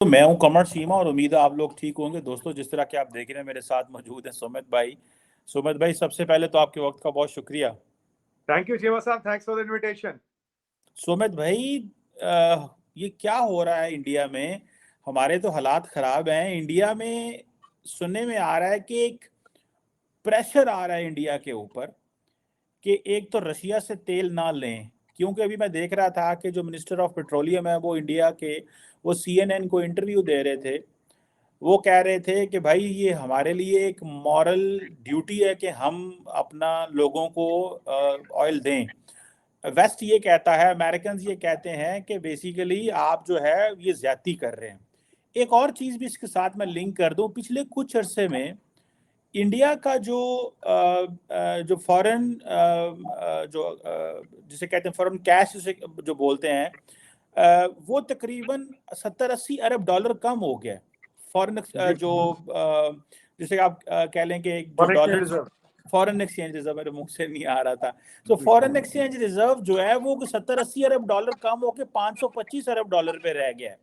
तो मैं हूं कमर सीमा और उम्मीद है आप लोग ठीक होंगे। दोस्तों, जिस तरह के आप देख रहे हैं मेरे साथ मौजूद हैं सुमित भाई, सबसे पहले तो आपके वक्त का बहुत शुक्रिया। थैंक यू चीमा साहब, thanks for the invitation. Sumit भाई, ये क्या हो रहा है इंडिया में? हमारे तो हालात खराब हैं इंडिया में। सुनने में आ रहा है कि एक प्रेशर आ रहा है इंडिया के ऊपर कि एक तो रशिया से तेल ना लें, क्योंकि अभी मैं देख रहा था कि जो मिनिस्टर ऑफ पेट्रोलियम है वो इंडिया के, वो सीएनएन को इंटरव्यू दे रहे थे। वो कह रहे थे कि भाई ये हमारे लिए एक मॉरल ड्यूटी है कि हम अपना लोगों को ऑयल दें। वेस्ट ये कहता है, अमेरिकन ये कहते हैं कि बेसिकली आप जो है ये ज्यादती कर रहे हैं। एक और चीज़ भी इसके साथ मैं लिंक कर दूं, पिछले कुछ अरसे में इंडिया का जो फॉरेन जिसे कहते हैं फॉरेन कैश जो बोलते हैं, वो तकरीबन 70-80 अरब डॉलर कम हो गया है। फॉरेन जी, जो जिसे आप कह लें कि जो foreign exchange dollar reserve. Foreign exchange reserve, मेरे मुंह से नहीं आ रहा था। तो जी फॉरेन एक्सचेंज रिजर्व जो है वो 70-80 अरब डॉलर कम होकर 525 अरब डॉलर पे रह गया है।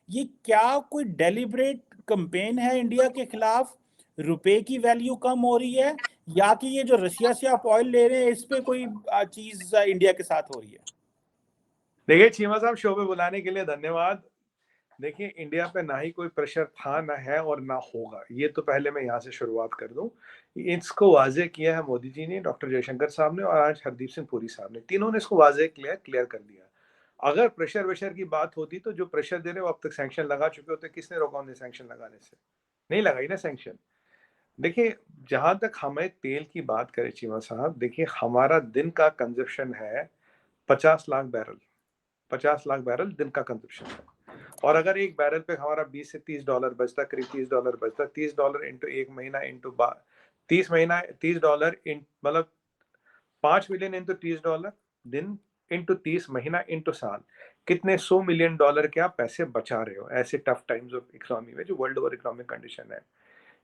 ये क्या कोई डेलिब्रेट कंपेन है इंडिया के खिलाफ? रुपए की वैल्यू कम हो रही है, या कि ये जो रशिया से आप ऑयल ले रहे हैं इस पे कोई चीज इंडिया के साथ हो रही है? देखिए चीमा साहब, शो पे बुलाने के लिए धन्यवाद। देखिए, इंडिया पे ना ही कोई प्रेशर था, ना है और ना होगा। ये तो पहले मैं यहाँ से शुरुआत कर दूं। इसको वाजे किया है मोदी जी ने, डॉक्टर जयशंकर साहब ने और आज हरदीप सिंह पुरी साहब ने, तीनों ने इसको वाजे क्लियर कर दिया। अगर प्रेशर वेशर की बात होती तो जो प्रेशर दे रहे वो अब तक सैंक्शन लगा चुके होते। किसने रोका उन्हें सैंक्शन लगाने से? नहीं लगाई ना सैंक्शन। देखिए, जहां तक हमें तेल की बात करें चीमा साहब, देखिए हमारा दिन का कंजप्शन है 50 लाख बैरल। 50 लाख बैरल दिन का कंजप्शन है। और अगर एक बैरल पे हमारा 20 से 30 डॉलर बचता, करीब 30 डॉलर बचता, 30 डॉलर इंटू एक महीना इंटू 30 महीना, 30 डॉलर मतलब 5 मिलियन इंटू 30 डॉलर दिन इंटू 30 महीना इंटू साल, कितने 100 मिलियन डॉलर के आप पैसे बचा रहे हो ऐसे टफ टाइम्स ऑफ इकोनॉमी में, जो वर्ल्ड ओवर इकोनॉमिक कंडीशन है।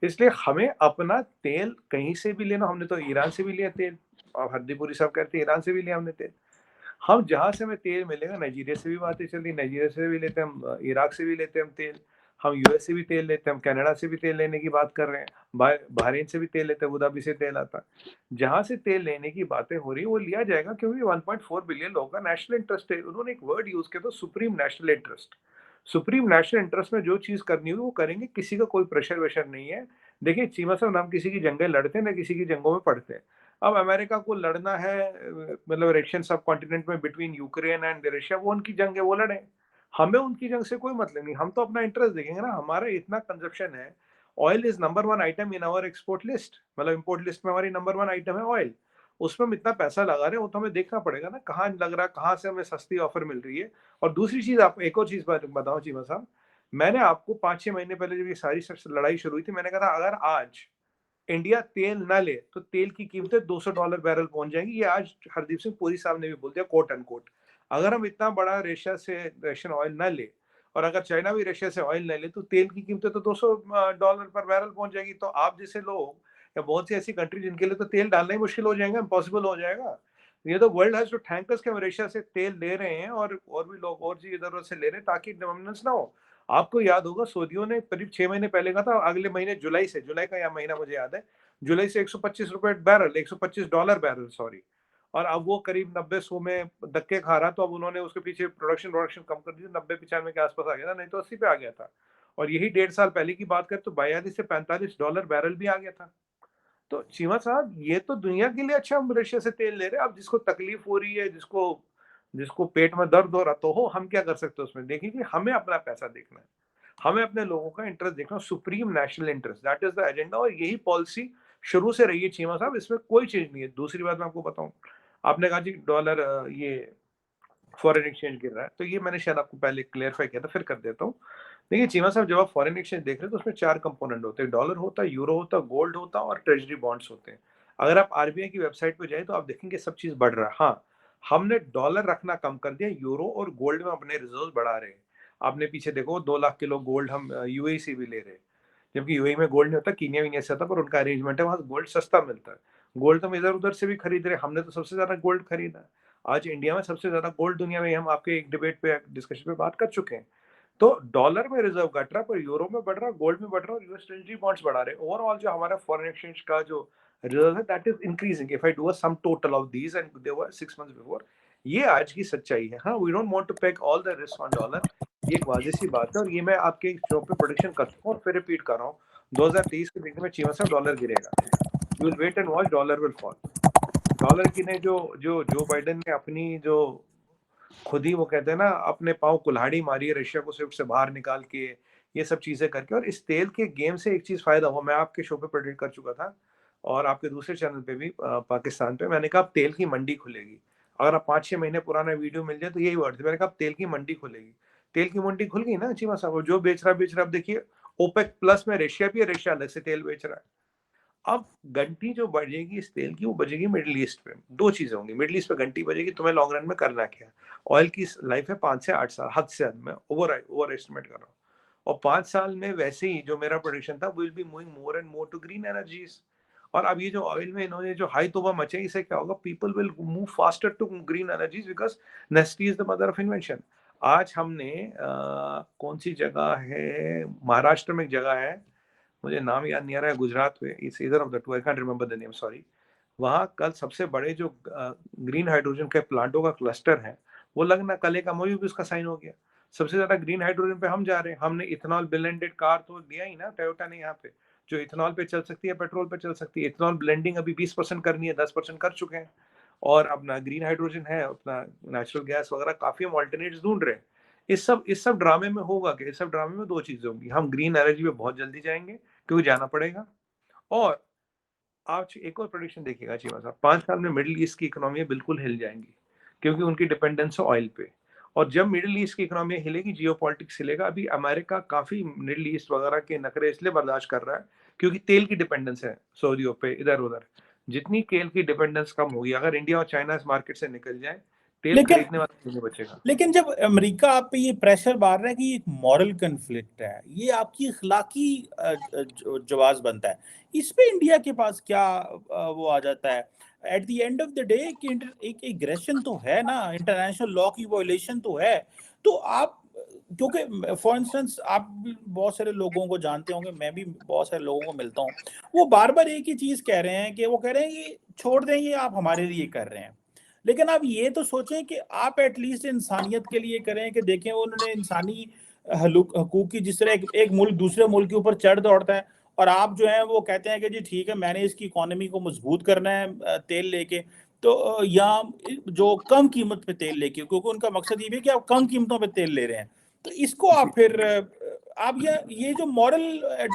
इसलिए हमें अपना तेल कहीं से भी लेना, हमने तो ईरान से भी लिया तेल। और हरदीपुरी साहब कहते हैं ईरान से भी लिया हमने तेल। हम जहां से हमें तेल मिलेगा, नाइजीरिया से भी बातें चल रही, नाइजीरिया से भी लेते हैं हम, इराक से भी लेते हैं हम तेल। हम यूएस से भी तेल लेते हैं, हम कनाडा से भी तेल लेने की बात कर रहे हैं, बहरीन से भी तेल लेते हैं, अबू धाबी से तेल आता है। जहां से तेल लेने की बातें हो रही है वो लिया जाएगा, क्योंकि 1.4 बिलियन लोगों का नेशनल इंटरेस्ट है। उन्होंने एक वर्ड यूज किया था, supreme national interest. Supreme national interest में जो चीज करनी होगी वो करेंगे, किसी का कोई प्रेशर वेशर नहीं है। देखिए चीमा साहब, हम किसी की जंगें लड़ते हैं ना किसी की जंगों में पड़ते हैं। अब अमेरिका को लड़ना है, मतलब रशियन सब कॉन्टिनेंट में बिटवीन यूक्रेन एंड रशिया, वो उनकी जंग है, वो लड़े। हमें उनकी जंग से कोई मतलब नहीं, हम तो अपना इंटरेस्ट देखेंगे ना। हमारा इतना कंजप्शन है, oil is number one item in our export list, मतलब इंपोर्ट लिस्ट में हमारी नंबर वन आइटम है ऑयल। उसमें हम इतना पैसा लगा रहे हैं, वो तो हमें देखना पड़ेगा ना कहाँ लग रहा है, कहाँ से हमें सस्ती ऑफर मिल रही है। और दूसरी चीज, आप एक और चीज बताओ चीमा साहब। मैंने आपको 5-6 महीने पहले जब ये सारी लड़ाई शुरू हुई थी, मैंने कहा था अगर आज इंडिया तेल ना ले तो तेल की कीमतें $200 बैरल पहुंच जाएंगी। ये आज हरदीप सिंह पुरी साहब ने भी बोल दिया, कोट अनकोट। अगर हम इतना बड़ा रशिया से रशियन ऑयल ना ले, और अगर चाइना भी रशिया से ऑयल ना ले, तो तेल की कीमतें तो $200 पर बैरल पहुंच जाएगी। तो आप जैसे लोग या बहुत सी ऐसी कंट्री जिनके लिए तो तेल डालना ही मुश्किल हो जाएगा, इम्पॉसिबल हो जाएगा। ये तो वर्ल्ड हैज टू थैंक अस कि हम रशिया से तेल ले रहे हैं, और भी लोग और चीज इधर उधर से ले रहे हैं, ताकि डोमिनेंस ना हो। आपको याद होगा सऊदियों ने करीब 6 महीने पहले कहा था अगले महीने जुलाई से, जुलाई का या महीना मुझे याद है, जुलाई से $125 बैरल, $125 बैरल, सॉरी। और अब वो करीब 90-100 में धक्के खा रहा, तो अब उन्होंने उसके पीछे प्रोडक्शन कम कर दी, 90-95 के आसपास आ गया था, नहीं तो 80 पे आ गया था। और यही 1.5 साल पहले की बात करें तो $42 से $45 बैरल भी आ गया था। तो चीमा साहब, ये तो दुनिया के लिए अच्छा, हम रशिया से तेल ले रहे हैं। अब जिसको तकलीफ हो रही है, जिसको जिसको पेट में दर्द हो रहा, तो हो, हम क्या कर सकते हैं उसमें? देखिए कि हमें अपना पैसा देखना है, हमें अपने लोगों का इंटरेस्ट देखना, supreme national interest, that is the agenda. और यही पॉलिसी शुरू से रही है चीमा साहब, इसमें कोई चेंज नहीं है। दूसरी बात मैं आपको बताऊं, आपने कहा जी डॉलर, ये फॉरेन एक्सचेंज गिर रहा है, तो ये मैंने शायद आपको पहले क्लियरफाई किया था, फिर कर देता हूँ। देखिए चीमा साहब, जब आप फॉरेन एक्सचेंज देख रहे हैं तो उसमें 4 कंपोनेंट होते हैं, डॉलर होता है, यूरो होता है, गोल्ड होता है और ट्रेजरी बॉन्ड्स होते हैं। अगर आप आरबीआई की वेबसाइट पर जाए तो आप देखेंगे सब चीज बढ़ रहा है। हाँ, हमने डॉलर रखना कम कर दिया, यूरो और गोल्ड में अपने रिजर्व बढ़ा रहे हैं। आपने पीछे देखो 2 लाख किलो गोल्ड हम यूएई से भी ले रहे हैं, जबकि यूएई में गोल्ड नहीं होता, कीनिया वीनिया से आता, पर उनका अरेंजमेंट है, वहां गोल्ड सस्ता मिलता है। गोल्ड तो हम इधर उधर से भी खरीद रहे हैं, हमने तो सबसे ज्यादा गोल्ड खरीदा है। आज इंडिया में सबसे ज्यादा गोल्ड दुनिया में, हम आपके एक डिबेट पे डिस्कशन पे बात कर चुके हैं। तो डॉलर में रिजर्व घट रहा है पर यूरो में बढ़ रहा है, गोल्ड में बढ़ रहा है, यूएस ट्रेजरी बॉन्ड्स बढ़ा रहे हैं। ओवरऑल जो हमारा फॉरेन एक्सचेंज का जो रिजर्व है that is increasing if I do a sum total of these and they were 6 months before. ये आज की सच्चाई है। हाँ, we don't want to peg all the risk on dollar, ये एक वाज़ेह सी बात है और ये मैं आपके शो पे प्रेडिक्शन कर चुका हूं और फिर रिपीट कर रहा हूं। 2023 के देखने में चीमा साहब डॉलर गिरेगा, you will wait and watch, dollar will fall. Dollar की ने जो बाइडेन ने अपनी जो खुद ही वो कहते हैं ना अपने पाँव कुल्हाड़ी मारी है रशिया को स्विफ्ट से बाहर निकाल के, ये सब चीजें करके। और इस तेल के गेम से एक चीज फायदा हुआ, मैं आपके शो पे प्रेडिक्ट कर चुका था और आपके दूसरे चैनल पे भी पाकिस्तान पे, मैंने कहा अब तेल की मंडी खुलेगी। अगर आप 5-6 महीने पुराना वीडियो मिल जाए तो यही वर्ड थे, मैंने कहा अब तेल की मंडी खुलेगी। तेल की मंडी खुल गई ना चीमा साहब, जो बेच रहा अब देखिए ओपेक प्लस में रशिया भी है, रशिया अलग से तेल बेच रहा है। अब घंटी जो बजेगी इस तेल की वो बजेगी मिडिल ईस्ट पे। दो चीजें होंगी, मिडिल ईस्ट पे घंटी बजेगी, तुम्हें लॉन्ग रन में करना क्या है। ऑयल की लाइफ है 5 से 8 साल, हद से हद मैं ओवर एस्टिमेट कर रहा हूँ। और 5 साल में वैसे ही जो मेरा प्रोडिक्शन था will be moving more and more to green energies. और अब ये जो ऑयल में इन्होंने जो हाई तोबा मचाई, इससे क्या होगा, people will move faster to green energies because necessity is the mother of invention. आज हमने कौन सी जगह है, महाराष्ट्र में एक जगह है, मुझे नाम याद नहीं आ रहा है, गुजरात में, it's either of the two, I can't remember the name, sorry. वहां कल सबसे बड़े जो ग्रीन हाइड्रोजन के प्लांटों का क्लस्टर है वो लगना, कल एक एमओयू भी उसका साइन हो गया। सबसे ज्यादा ग्रीन हाइड्रोजन पे हम जा रहे हैं। हमने इथेनॉल ब्लेंडेड कार तो दिया ही ना टोयोटा ने यहाँ पे, जो इथेनॉल पे चल सकती है, पेट्रोल पे चल सकती है। इथेनॉल ब्लेंडिंग अभी 20% करनी है, 10% कर चुके हैं। और अपना ग्रीन हाइड्रोजन है, अपना नेचुरल गैस वगैरह, काफी हम ऑल्टरनेट्स ढूंढ रहे हैं। इस सब ड्रामे में होगा कि इस सब ड्रामे में दो चीजें होंगी, हम ग्रीन एनर्जी पे बहुत जल्दी जाएंगे क्योंकि जाना पड़ेगा। और आप एक और प्रोडिक्शन देखिएगा चीमा साहब, 5 साल में मिडिल ईस्ट की इकोनॉमी बिल्कुल हिल जाएंगी क्योंकि उनकी डिपेंडेंस है ऑयल पे। और जब मिडिल ईस्ट की इकोनॉमी हिलेगी, जियो पॉलिटिक्स हिलेगा। अभी अमेरिका काफी मिडिल ईस्ट वगैरह के नखरे इसलिए बर्दाश्त कर रहा है क्योंकि तेल की डिपेंडेंस है सऊदियों पे इधर उधर। जितनी तेल की डिपेंडेंस कम होगी, अगर इंडिया और चाइना इस मार्केट से निकल जाए, तेल लेकिन खरीदने वाला नहीं बचेगा। लेकिन जब अमेरिका आप पे ये प्रेशर मार रहा है कि एक मॉरल कन्फ्लिक्ट है, ये आपकी इखलाकी जवाब बनता है, इस पे इंडिया के पास क्या वो आ जाता है at the end of the day कि एक एग्रेशन तो है ना, इंटरनेशनल लॉ की वायलेशन तो है। तो आप, क्योंकि फॉर इंस्टेंस आप भी बहुत सारे लोगों को जानते होंगे, मैं भी बहुत सारे लोगों को मिलता हूँ, वो बार बार एक ही चीज कह रहे हैं कि वो कह रहे हैं ये छोड़ दें, ये आप हमारे लिए कर रहे हैं। लेकिन आप ये तो सोचें कि आप एटलीस्ट इंसानियत के लिए करें कि देखें उन्होंने इंसानी हकूक की, जिस तरह एक मुल्क दूसरे मुल्क के ऊपर चढ़ दौड़ता है और आप जो है वो कहते हैं कि जी ठीक है मैंने इसकी इकोनॉमी को मजबूत करना है तेल लेके, तो या जो कम कीमत पे तेल लेके, क्योंकि उनका मकसद ये भी है कि आप कम कीमतों पे तेल ले रहे हैं, तो इसको आप फिर आप ये जो मॉरल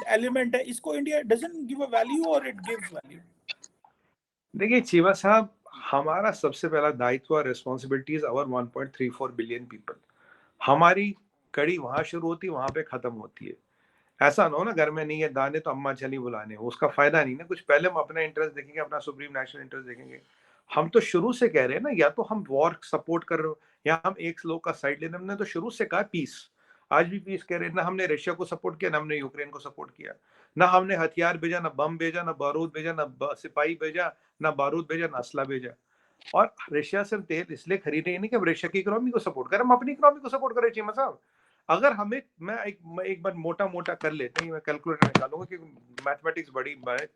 एलिमेंट है इसको India doesn't give a value और इट गिव्स वैल्यू। देखिए चीमा साहब, हमारा सबसे पहला दायित्व और responsibility is our 1.34 billion people. हमारी कड़ी वहां शुरू होती है, वहां पे खत्म होती है। ऐसा ना हो ना घर में नहीं है दाने तो अम्मा चली बुलाने, उसका फायदा नहीं ना कुछ। पहले हम अपना इंटरेस्ट देखेंगे, अपना सुप्रीम नेशनल इंटरेस्ट देखेंगे। हम तो शुरू से कह रहे हैं ना, या तो हम वॉर सपोर्ट कर रहे हो या हम एक लोग का साइड ले रहे हैं। हमने तो शुरू से कहा पीस, आज भी पीस कह रहे हैं ना। हमने रशिया को सपोर्ट किया ना हमने यूक्रेन को सपोर्ट किया, ना हमने हथियार भेजा, ना बम भेजा, ना बारूद भेजा, ना सिपाही भेजा, ना बारूद भेजा, ना असला भेजा। और रशिया से हम तेल इसलिए खरीदे ही नहीं कि हम रशिया की इकोनॉमी को सपोर्ट करें, हम अपनी इकोनॉमी को सपोर्ट करें चीमा साहब। अगर हमें, मैं एक बार मोटा मोटा कर लेते हैं, मैं कैलकुलेटर निकालूंगा कि मैथमेटिक्स बड़ी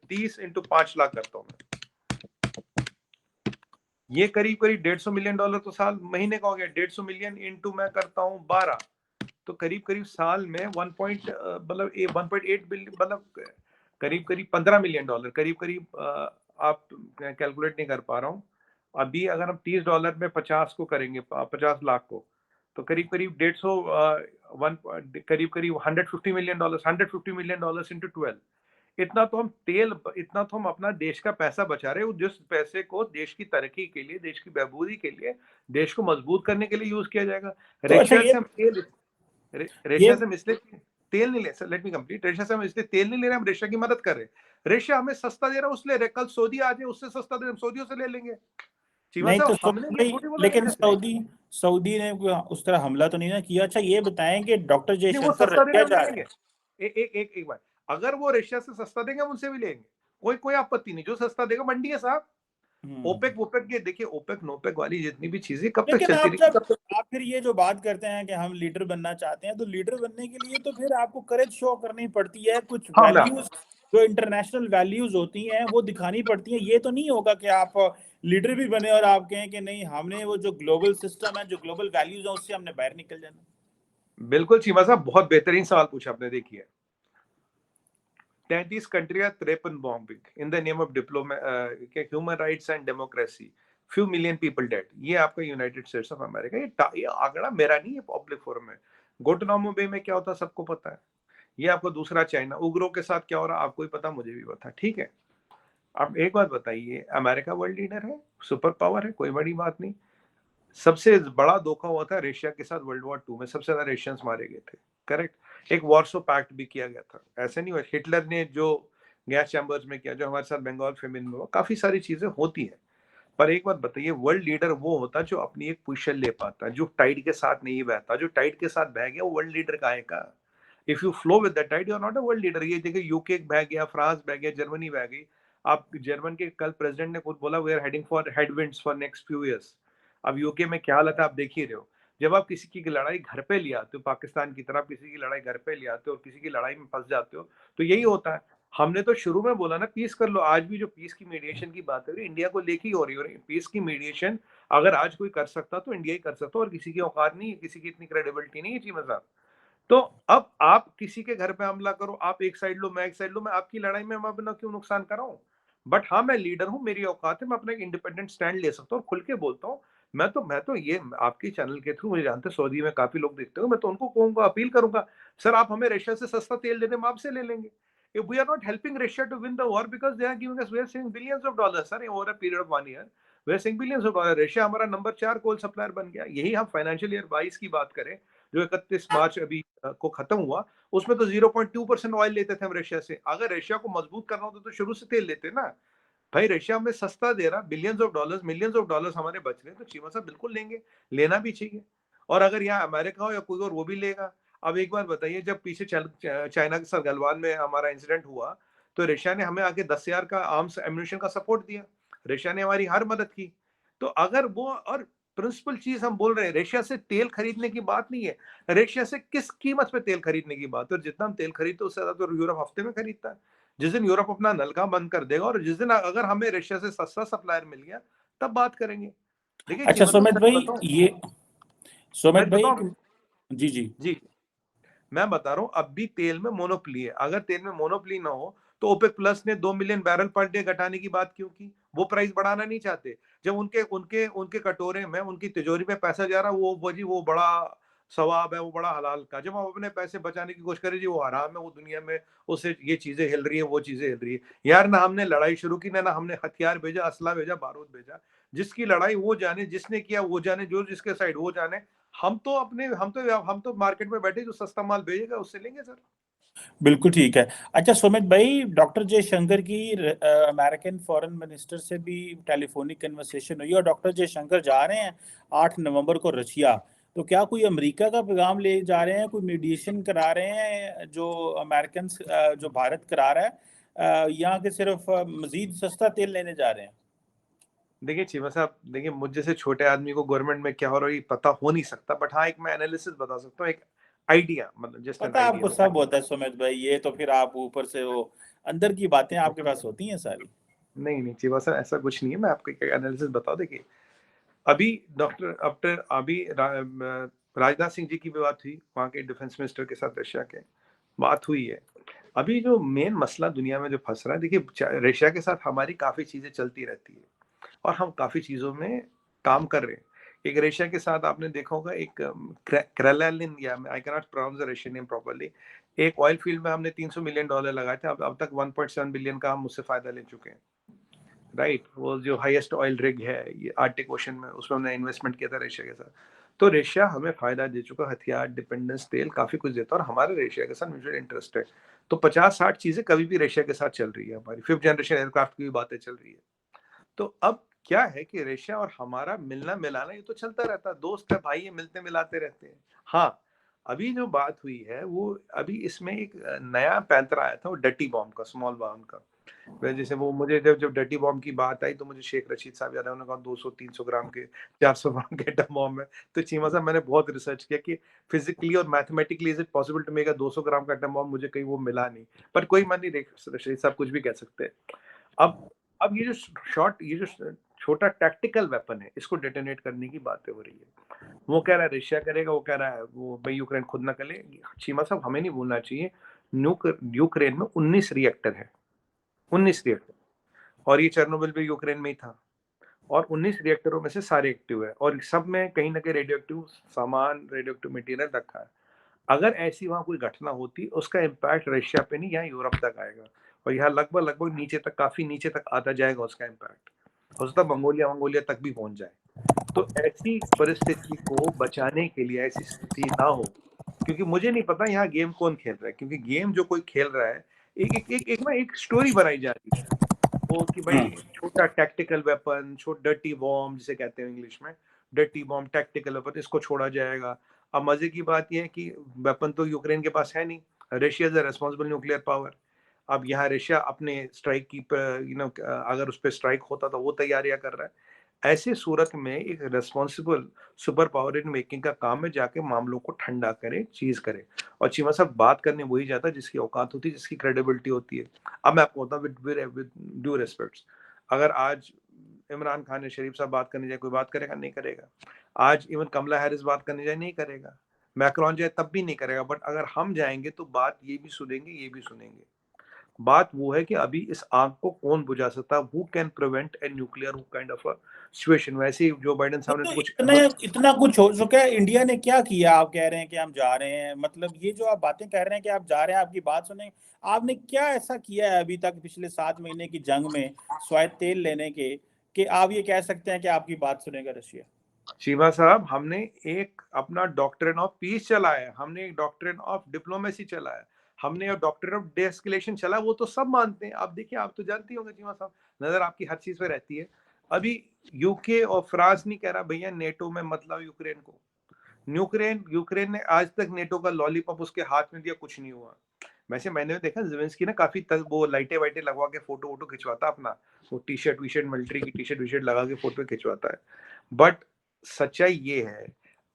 30 इंटू 5 लाख करता हूँ मैं, ये करीब करीब $150 मिलियन तो साल महीने का हो गया। 150 मिलियन इंटू मैं करता हूँ 12, तो करीब करीब साल में 1.8 बिलियन, मतलब करीब करीब $15 मिलियन, करीब करीब आप कैलकुलेट नहीं कर पा रहा हूँ अभी। अगर हम $30 में 50 को करेंगे, 50 लाख को, तो करीब करीब 150, करीब करीब $150 मिलियन, $150 मिलियन इंटू 12। इतना तो हम अपना देश का पैसा बचा रहे हैं, जिस पैसे को देश की तरक्की के लिए, देश की बहबूदी के लिए, देश को मजबूत करने के लिए यूज किया जाएगा। तो अच्छा रशिया से हम तेल, ये रशिया से हम इसलिए तेल नहीं ले, लेट मी कंप्लीट, रशिया से हम इसलिए तेल नहीं ले रहे, हम रशिया की मदद कर रहे हैं। रशिया हमें सस्ता दे रहा है उसले, कल सऊदी आ जाए उससे सस्ता दे, हम सऊदियों से ले लेंगे। चीमा नहीं तो साहब हमने ये भाई, थोड़ी बोला लेकिन रशिया से, सऊदी सऊदी ने उस तरह हमला तो नहीं ना किया। अच्छा ये बताएं कि डॉक्टर नहीं वो जयशंकर सस्ता दे रहे रशिया हम जा ले रहे लेंगे। हैं। एक बार, अगर वो रशिया से सस्ता देंगे हम उनसे भी लेंगे, कोई आपत्ति नहीं। जो सस्ता देगा, मंडी है साहब, ओपेक वोपेक के देखिए, ओपेक नोपेक वाली जितनी भी चीजें कब तक लेकिन चलती आप रहेगी, जब कब तक? आप फिर ये जो बात करते हैं कि हम लीडर बनना चाहते हैं, तो लीडर बनने के लिए तो फिर आपको करेज शो करनी पड़ती है, कुछ हाँ, वैल्यूज जो इंटरनेशनल वैल्यूज होती हैं वो दिखानी पड़ती हैं। ये तो नहीं होगा कि आप लीडर भी बने और आप कहें कि नहीं, हमने वो जो ग्लोबल सिस्टम है, जो ग्लोबल वैल्यूज है, उससे हमने बाहर निकल जाना। बिल्कुल चीमा साहब, बहुत बेहतरीन सवाल पूछा आपने। देखिए, 33 countries are threatened bombing in the name of human rights and democracy. Few million people dead. ये आपका यूनाइटेड स्टेट्स ऑफ अमेरिका। ये आंकड़ा मेरा नहीं है, पब्लिक फोरम में। गुंटनामो बे में क्या होता सबको पता है। ये आपको दूसरा चाइना उग्रों के साथ क्या हो रहा आपको ही पता, मुझे भी पता, ठीक है। अब एक बात बताइए, अमेरिका वर्ल्ड लीडर है, सुपर पावर है, कोई बड़ी बात नहीं। सबसे बड़ा धोखा हुआ था रशिया के साथ वर्ल्ड वॉर 2 में, सबसे ज्यादा रशियंस मारे गए थे, करेक्ट। एक वॉर्सो पैक्ट भी किया गया था, ऐसे नहीं हुआ। हिटलर ने जो गैस चैम्बर्स में किया, जो हमारे साथ बंगाल फेमिन में हुआ, काफी सारी चीजें होती हैं। पर एक बात बताइए, वर्ल्ड लीडर वो होता जो अपनी एक पोजीशन ले पाता, जो टाइड के साथ नहीं बहता। जो टाइड के साथ बह गया वो वर्ल्ड लीडर काहे का? If you flow with the tide you are not a world leader. ये देखिए, यूके बह गया, फ्रांस बह गया, जर्मनी बह गई। आप जर्मन के कल प्रेसिडेंट ने खुद बोला we are heading for headwinds for next few years. अब यूके में क्या हालत है आप देख ही रहे हो। जब आप किसी की लड़ाई घर पे ले आते हो, पाकिस्तान की तरफ किसी की लड़ाई घर पे ले आते हो और किसी की लड़ाई में फंस जाते हो, तो यही होता है। हमने तो शुरू में बोला ना पीस कर लो। आज भी जो पीस की मीडिएशन की बात हो रही है, इंडिया को लेके ही हो रही है। पीस की मीडिएशन अगर आज कोई कर सकता तो इंडिया ही कर सकता, और किसी की औकात नहीं है, किसी की इतनी क्रेडिबिलिटी नहीं है चीमा साहब। तो अब आप किसी के घर पे हमला करो, आप एक साइड लो, मैं एक साइड लो, मैं आपकी लड़ाई में मैं अपना क्यों नुकसान कर रहा हूँ? बट हाँ, मैं लीडर हूँ, मेरी औकात है, मैं अपना एक इंडिपेंडेंट स्टैंड ले सकता हूँ और खुल के बोलता हूँ। मैं तो ये आपके चैनल के थ्रू, मुझे जानते हैं सऊदी में काफी लोग देखते हो, मैं तो उनको कहूंगा, अपील करूंगा, सर आप हमें रशिया से सस्ता तेल दे दें, हम आपसे ले लेंगे। If we are not helping Russia to win the war because they are giving us, we are saying billions of dollars, sir, over a period of 1 year, we are saying billions of dollars। Russia हमारा number 4 कोल supplier बन गया। यही हम financial year 22 की बात करें, जो 31 मार्च अभी को खत्म हुआ, उसमें तो 0.2% ऑयल लेते थे हम रशिया से। अगर रशिया को मजबूत करना होता तो शुरू से तेल लेते ना। भाई रशिया हमें सस्ता दे रहा, billions of dollars, millions of dollars हमारे बच रहे हैं, तो चीमा साहब बिल्कुल लेंगे, लेना भी चाहिए। और अगर यहाँ अमेरिका हो या कोई और, वो भी लेगा। अब एक बार बताइए, जब पीछे चाइना के साथ गलवान में हमारा इंसिडेंट हुआ, तो रशिया ने हमें आके 10,000 का आर्म्स एम्यूनिशन का सपोर्ट दिया। रशिया ने हमारी हर मदद की। तो अगर वो, और प्रिंसिपल चीज हम बोल रहे हैं, रशिया से तेल खरीदने की बात नहीं है, रशिया से किस कीमत पे तेल खरीदने की बात है। और जितना हम तेल खरीदते उससे ज्यादा तो यूरोप हफ्ते में खरीदता है। जिस दिन यूरोप अपना नलका बंद कर देगा और जिस दिन अगर हमें रशिया से सस्ता सप्लायर मिल गया, तब बात करेंगे। देखिए अच्छा चीमन साहब, सुमित सच भाई, बताऊं, ये सुमित सच भाई, बताऊं जी जी। जी, मैं बता रहा हूँ, अब भी तेल में मोनोपोली है। अगर तेल में मोनोपोली ना हो तो ओपेक प्लस ने 2 मिलियन बैरल पर डे घटाने की बात क्यों की? वो प्राइस बढ़ाना नहीं चाहते। जब उनके उनके उनके कटोरे में, उनकी तिजोरी में पैसा जा रहा, वो जी वो बड़ा सवाब है, वो बड़ा हलाल का। जब हम अपने पैसे बचाने की कोशिश करें जी वो हराम है, वो दुनिया में उससे ये चीजें हिल रही है, वो चीजें हिल रही है। यार ना हमने लड़ाई शुरू की, ना हमने हथियार भेजा, असला भेजा, बारूद भेजा। जिसकी लड़ाई वो जाने, जिसने किया वो जाने, जो जिसके साइड वो जाने। हम तो मार्केट में बैठे, जो सस्ता माल भेजेगा उससे लेंगे सर। बिल्कुल ठीक है। अच्छा सुमित भाई, डॉक्टर जयशंकर की अमेरिकन फॉरेन मिनिस्टर से भी टेलीफोनिक कन्वर्सेशन हुई और डॉक्टर जयशंकर जा रहे हैं 8 नवंबर को रशिया। तो क्या कोई अमेरिका का पैगाम ले जा रहे हैं, कोई मीडिएशन करा रहे हैं जो अमेरिकन जो भारत करा रहा है, या कि सिर्फ मजीद सस्ता तेल लेने जा रहे हैं? देखिए चीमा साहब, देखिए मुझ जैसे छोटे आदमी को गवर्नमेंट में क्या हो रहा है ये पता हो नहीं सकता, बट हाँ एक मैं एनालिसिस बता सकता हूँ, एक आइडिया, मतलब जस्ट एन पता आइडिया। आपको सब होता है सुमित भाई, ये तो फिर आप ऊपर से वो अंदर की बातें आपके पास होती हैं सारी। नहीं नहीं चीमा साहब, ऐसा कुछ नहीं है, मैं आपको एक एनालिसिस बताऊँ। देखिए, अभी डॉक्टर आफ्टर अभी राजनाथ सिंह जी की भी बात हुई, वहाँ के डिफेंस मिनिस्टर के साथ रशिया के बात हुई है। अभी जो मेन मसला दुनिया में जो फंस रहा है, देखिए रशिया के साथ हमारी काफी चीजें चलती रहती है और हम काफी चीजों में काम कर रहे हैं। एक रशिया के साथ आपने देखा होगा, एक क्रेलालिन, या I can not pronounce the Russian name properly, एक ऑयल फील्ड में हमने $300 मिलियन लगाए थे। अब तक 1.7 बिलियन का हम उससे फायदा ले चुके हैं। राइट, वो जो हाईएस्ट ऑयल रिग है ये आर्टिक ओशन में, उसमें हमने इन्वेस्टमेंट किया था रशिया के साथ। तो रशिया हमें फायदा दे चुका, हथियार, डिपेंडेंस, तेल, काफी कुछ देता है और हमारे रशिया के साथ म्यूचुअल इंटरेस्ट है। तो 50-60 चीजें कभी भी रशिया के साथ चल रही है। हमारी 5th जनरेशन एयरक्राफ्ट की भी बातें चल रही है। तो अब क्या है कि रशिया और हमारा मिलना मिलाना ये तो चलता रहता है, दोस्त है, भाई है, मिलते मिलाते रहते हैं। हाँ, अभी जो बात हुई है वो, अभी इसमें एक नया पैंतरा आया था, वो डटी बॉम्ब का, स्मॉल बॉम्ब का। जैसे वो मुझे जब डर्टी बॉम्ब की बात आई तो मुझे शेख रशीद साहब याद है, उन्होंने कहा 200-300 ग्राम के 400 ग्राम के एटम बॉम्ब है। तो चीमा साहब मैंने बहुत रिसर्च किया कि फिजिकली और mathematically is it possible to make a 200 gram का एटम बॉम्ब, मुझे कहीं वो मिला नहीं। पर कोई मन नहीं, देख रशीद साहब कुछ भी कह सकते हैं। अब ये जो छोटा टैक्टिकल वेपन है, इसको डेटोनेट करने की बातें हो रही है। वो कह रहा है रशिया करेगा, वो कह रहा है वो भाई यूक्रेन खुद ना करे। चीमा साहब हमें नहीं भूलना चाहिए, यूक्रेन में 19 रिएक्टर है, 19 रिएक्टर, और ये चेर्नोबिल भी यूक्रेन में ही था, और 19 रिएक्टरों में से सारे एक्टिव है, और सब में कहीं ना कहीं रेडियो एक्टिव सामान, रेडियो एक्टिव मटेरियल रखा है। अगर ऐसी वहां कोई घटना होती, उसका इम्पैक्ट रशिया पे नहीं, यहाँ यूरोप तक आएगा, और यहाँ लगभग लगभग नीचे तक, काफी नीचे तक आता जाएगा उसका इम्पैक्ट, हो सकता है मंगोलिया तक भी पहुंच जाए। तो ऐसी परिस्थिति को बचाने के लिए, ऐसी स्थिति ना हो, क्योंकि मुझे नहीं पता यहाँ गेम कौन खेल रहा है, क्योंकि गेम जो कोई खेल रहा है, एक स्टोरी बनाई जा रही है, वो कि भाई छोटा टैक्टिकल वेपन, डर्टी बॉम्ब जिसे कहते हैं इंग्लिश में, डर्टी बॉम्ब, टैक्टिकल वेपन, इसको छोड़ा जाएगा। अब मजे की बात यह है कि वेपन तो यूक्रेन के पास है नहीं, Russia is a responsible nuclear power. अब यहाँ रशिया अपने स्ट्राइक की अगर उस पर स्ट्राइक होता तो वो तैयारियां कर रहा है। ऐसी सूरत में एक responsible super power in making का काम है जाके मामलों को ठंडा करे, चीज करे, और चीमा साहब बात करने वही जाता है जिसकी औकात होती है, जिसकी क्रेडिबिलिटी होती है। अब मैं आपको बताऊं विद ड्यू रिस्पेक्ट्स, अगर आज इमरान खान या शरीफ साहब बात करने जाए, कोई बात करेगा? नहीं करेगा। आज इवन कमला हैरिस बात करने जाए, नहीं करेगा। मैक्रोन जाए तब भी नहीं करेगा। बट अगर हम जाएंगे तो बात ये भी सुनेंगे, ये भी सुनेंगे। बात वो है कि अभी इस आग को कौन बुझा सकता है, who can prevent a nuclear kind of a situation. वैसे ही जो बाइडेन साहब ने तो कुछ इतना कुछ हो चुका है, इंडिया ने क्या किया? आप कह रहे हैं कि हम जा रहे हैं, मतलब ये जो आप बातें कह रहे हैं कि आप जा रहे हैं, आपकी बात सुने, आपने क्या ऐसा किया है अभी तक पिछले 7 महीने की जंग में स्वायत्त तेल लेने के, कि आप ये कह सकते हैं कि आपकी बात सुनेगा रशिया? शिवा साहब, हमने एक अपना डॉक्ट्रिन ऑफ पीस चलाया है, हमने एक डॉक्ट्रिन ऑफ डिप्लोमेसी चलाया है, हमने एक डॉक्ट्रिन ऑफ डेस्केलेशन चला, वो तो सब मानते हैं। आप देखिए, आप तो जानती होंगे चीमा साहब, नजर आपकी हर चीज पे रहती है। अभी यूके और फ्रांस नहीं कह रहा भैया नेटो में मतलब यूक्रेन को, यूक्रेन ने आज तक नेटो का लॉलीपॉप उसके हाथ में दिया, कुछ नहीं हुआ। वैसे मैंने देखा ज़ेलेंस्की ना काफी वो लाइटें वाइटें लगवा के फोटो वोटो खिंचवाता अपना, वो T shirt V shirt, military की टी शर्ट वी शर्ट लगा के फोटो खिंचवाता है। बट सच्चाई ये है,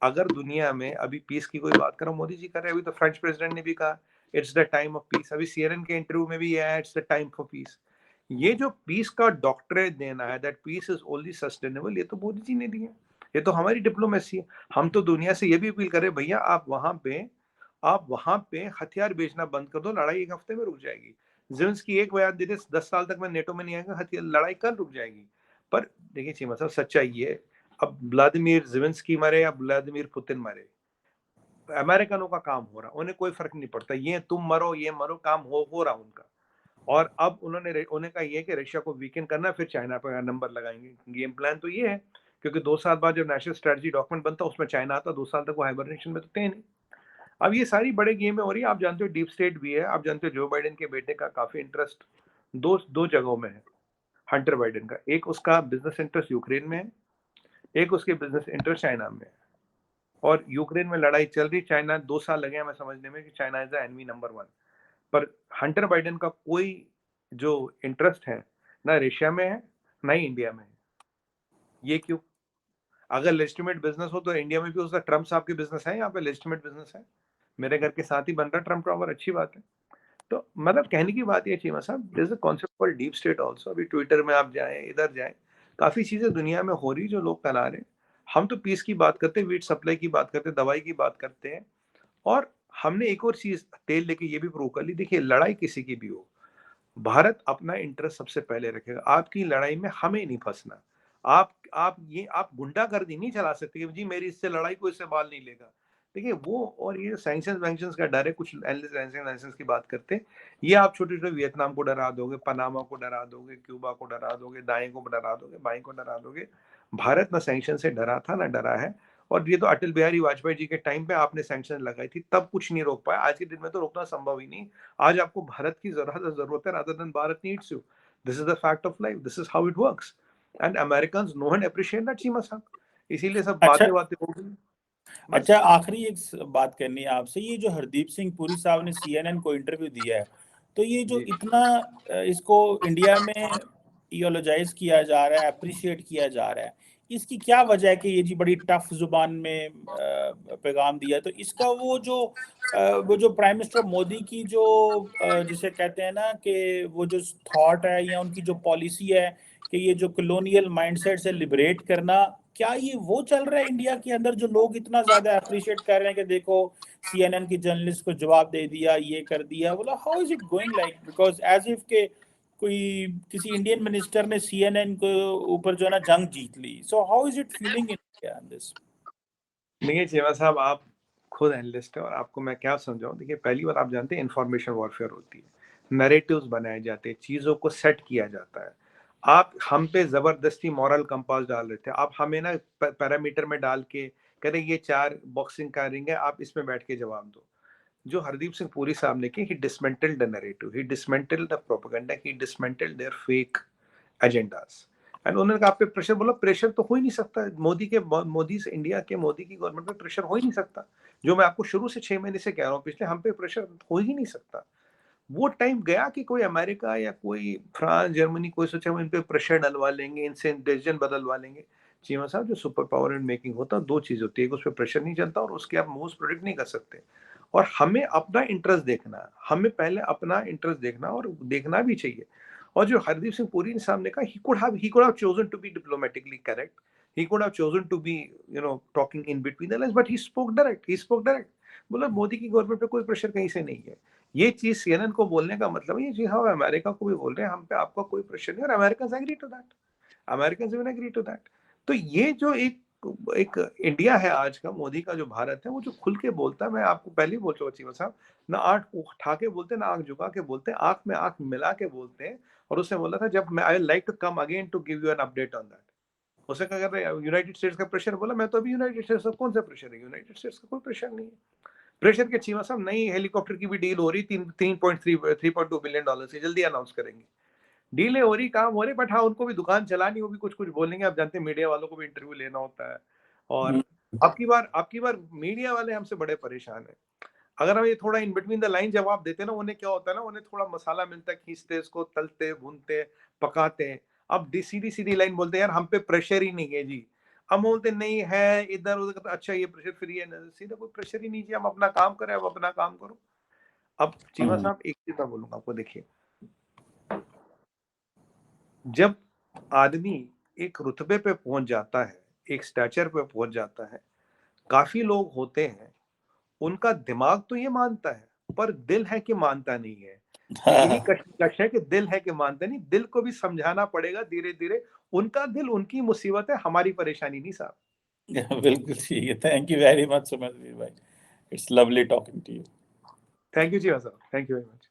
अगर दुनिया में अभी पीस की कोई बात करो, मोदी जी कर रहे हैं, अभी तो फ्रेंच प्रेसिडेंट ने भी कहा it's the time of peace, अभी सीएनएन के इंटरव्यू में भी है it's the time for peace. ये जो पीस का डॉक्टरेट देना है, that peace is only sustainable, ये तो मोदी जी ने दिया, ये तो हमारी डिप्लोमेसी है। हम तो दुनिया से ये भी अपील करें भैया आप वहां पे हथियार बेचना बंद कर दो, लड़ाई एक हफ्ते में रुक जाएगी। ज़ेलेंस्की एक बयान दे दे 10 साल तक मैं नेटो में नहीं आएगा, हथियार लड़ाई कल रुक जाएगी। पर देखिए चीमा साहब, सच्चाई ये है, अब व्लादिमीर ज़ेलेंस्की मरे या व्लादिमीर पुतिन मरे, अमेरिकनों का काम हो रहा, उन्हें कोई फर्क नहीं पड़ता, ये तुम मरो ये मरो, काम हो रहा उनका। और अब उन्हें कहा ये कि रशिया को वीकेंड करना है, फिर चाइना पर नंबर लगाएंगे। गेम प्लान तो ये है, क्योंकि 2 साल बाद जब नेशनल स्ट्रेटजी डॉक्यूमेंट बनता है उसमें चाइना आता, 2 साल तक वो हाइबरनेशन में तो थे नहीं। अब ये सारी बड़े गेम हो रही है। आप जानते हो डीप स्टेट भी है, आप जानते हो जो बाइडेन के बेटे का काफी इंटरेस्ट दो जगहों में है, हंटर बाइडेन का, एक उसका बिजनेस इंटरेस्ट यूक्रेन में है, एक उसके बिजनेस इंटरेस्ट चाइना में है। और यूक्रेन में लड़ाई चल रही, चाइना 2 साल लगे हमें समझने में कि China is the enemy number 1। पर हंटर बाइडेन का कोई जो इंटरेस्ट है ना रशिया में है ना ही इंडिया में है। ये क्यों? अगर लेजिटिमेट बिजनेस हो तो इंडिया में भी उसका, ट्रम्प साहब की बिजनेस है यहाँ पे, लेजिटिमेट बिजनेस है, मेरे घर के साथ ही बन रहा ट्रम्प टावर, अच्छी बात है। तो मतलब कहने की बात ये Cheema sahab, there is a concept called deep state also. अभी ट्विटर में आप जाएं, इधर जाएं, काफी चीजें दुनिया में हो रही जो लोग करा रहे हैं। हम तो पीस की बात करते हैं, वीट सप्लाई की बात करते हैं, दवाई की बात करते हैं, और हमने एक और चीज तेल लेके ये भी प्रूव कर ली। देखिए, लड़ाई किसी की भी हो, भारत अपना इंटरेस्ट सबसे पहले रखेगा। आपकी लड़ाई में हमें नहीं फंसना। आप गुंडागर्दी नहीं चला सकते कि जी मेरी इससे लड़ाई, को इससे बाल नहीं लेगा। देखिए वो, और ये सैंक्शंस वैंक्शंस का डर है, कुछ एनालिसिस की बात करते हैं, ये आप छोटे छोटे वियतनाम को डरा दोगे, पनामा को डरा दोगे, क्यूबा को डरा दोगे, दाएं को डरा दोगे, बाएं को डरा दोगे। भारत ना सैंक्शन से डरा था ना डरा है। और ये तो अटल बिहारी वाजपेयी जी के टाइम पे आपने सैंक्शन लगाई थी, तब कुछ नहीं रोक पाया, आज के दिन में तो रोकना संभव ही नहीं। आज आपको भारत की जरूरत है, rather than Bharat needs you. This is the fact of life, this is how it works, and Americans know and appreciate that Cheema sahab. इसीलिए सब अच्छा, बातें बातें हो गई बस। अच्छा, आखिरी एक बात करनी है आपसे। ये जो हरदीप सिंह पुरी साहब ने सीएनएन को इंटरव्यू दिया है, तो ये जो जी इतना इसको इंडिया में इयोलॉजाइज किया जा रहा है, अप्रिशिएट किया जा रहा है, इसकी क्या वजह है कि ये जी बड़ी टफ जुबान में पैगाम दिया? तो इसका वो जो प्राइम मिनिस्टर मोदी की जो जिसे कहते हैं ना कि वो जो थॉट है या उनकी जो पॉलिसी है कि ये जो कॉलोनियल माइंडसेट से लिबरेट करना, क्या ये वो चल रहा है इंडिया के अंदर जो लोग इतना ज्यादा अप्रिशिएट कर रहे हैं कि देखो CNN की जर्नलिस्ट को जवाब दे दिया, ये कर दिया? बोला how is it going like, because as if के कोई किसी इंडियन मिनिस्टर ने CNN को ऊपर जो है ना जंग जीत ली। So how is it feeling in India in this? देखिए चीमा साहब, आप खुद एनालिस्ट है और आपको मैं क्या समझाऊं। देखिए पहली बात, आप जानते हैं इन्फॉर्मेशन वॉरफेयर होती है, नैरेटिव्स बनाए जाते हैं, चीजों को सेट किया जाता है। आप हम पे जबरदस्ती मॉरल कंपास डाल रहे थे, आप हमें ना पैरामीटर में डाल के कह रहे ये 4 बॉक्सिंग का रिंग है, आप इसमें बैठ के जवाब दो। जो हरदीप सिंह पुरी साहब ने की, he dismantled the narrative, he dismantled the propaganda, he dismantled their fake agendas. And उन्होंने कहा आप पे प्रेशर, बोला प्रेशर तो हो ही नहीं सकता, मोदी से, इंडिया के मोदी की गवर्नमेंट पे प्रेशर हो ही नहीं सकता। जो मैं आपको शुरू से 6 महीने से कह रहा हूँ, पिछले, हम पे प्रेशर हो ही नहीं सकता। वो टाइम गया कि कोई अमेरिका या कोई फ्रांस, जर्मनी, कोई सोचे हम इन पे प्रेशर डलवा लेंगे, इनसे डिसीजन बदलवा लेंगे। चीमा साहब, जो सुपर पावर इन मेकिंग होता है, 2 चीज होती है, एक उस पर प्रेशर नहीं चलता और उसके आप मूव्स प्रोडिक्ट नहीं कर सकते। और हमें अपना इंटरेस्ट देखना है, हमें पहले अपना इंटरेस्ट देखना और देखना भी चाहिए। और जो हरदीप सिंह पुरी साहब ने कहा, he could have chosen to be diplomatically correct, he could have chosen to be talking in between the lines, but he spoke direct। बोला मोदी की गवर्नमेंट पे कोई प्रेशर कहीं से नहीं है। ये चीज CNN को बोलने का मतलब ये चीज हम अमेरिका को भी बोल रहे हैं, हम पे आपका कोई प्रेशर नहीं, और American agree to that, American will agree to that. तो ये जो एक एक इंडिया है आज का, मोदी का जो भारत है, वो जो खुल के बोलता है, मैं आपको पहले ही बोल चुका चीमा साहब, ना आंख उठा के बोलते, ना आंख झुका के बोलते, आंख में आंख मिला के बोलते हैं। और उसने बोला था, जब मैं I like to come again to give you an update on that. उसे क्या कर रहे हैं, यूनाइटेड स्टेट्स का प्रेशर, बोला मैं तो अभी यूनाइटेड स्टेट्स का, कौन सा प्रेशर है, यूनाइटेड स्टेट्स का कोई प्रेशर नहीं है। प्रेशर के चीमा साहब, नई हेलीकॉप्टर की भी डील हो रही, 3.2 बिलियन डॉलर से, जल्दी अनाउंस करेंगे। डीलें हो रही, काम हो रहे, बट हाँ उनको भी दुकान चलानी, वो भी कुछ कुछ बोलेंगे। आप जानते हैं मीडिया वालों को भी इंटरव्यू लेना होता है। और आपकी बार मीडिया वाले हमसे बड़े परेशान है। अगर हम ये थोड़ा इन बिटवीन द लाइन जवाब देते ना, उन्हें क्या होता है ना, उन्हें थोड़ा मसाला मिलता है, खींचते इसको, तलते, भूनते, पकाते। अब सीधी सीधी लाइन बोलते हैं, यार हम पे प्रेशर ही नहीं है जी। हम बोलते नहीं है, इधर उधर, अच्छा ये प्रेशर फ्री है, सीधा कोई प्रेशर ही नहीं जी, हम अपना काम करें, अब अपना काम करो। अब चीमा साहब, एक चीज मैं बोलूंगा आपको, देखिए, जब आदमी एक रुतबे पे पहुंच जाता है, एक स्टैचर पे पहुंच जाता है, काफी लोग होते हैं, उनका दिमाग तो ये मानता है, पर दिल है कि मानता नहीं है। यही कश्मकश है कि दिल है कि मानता नहीं, दिल को भी समझाना पड़ेगा धीरे धीरे। उनका दिल उनकी मुसीबत है, हमारी परेशानी नहीं साहब। बिल्कुल ठीक है। Thank you very much Sumanveer भाई, it's lovely talking to you. Thank you ji साहब, थैंक यू वेरी मच।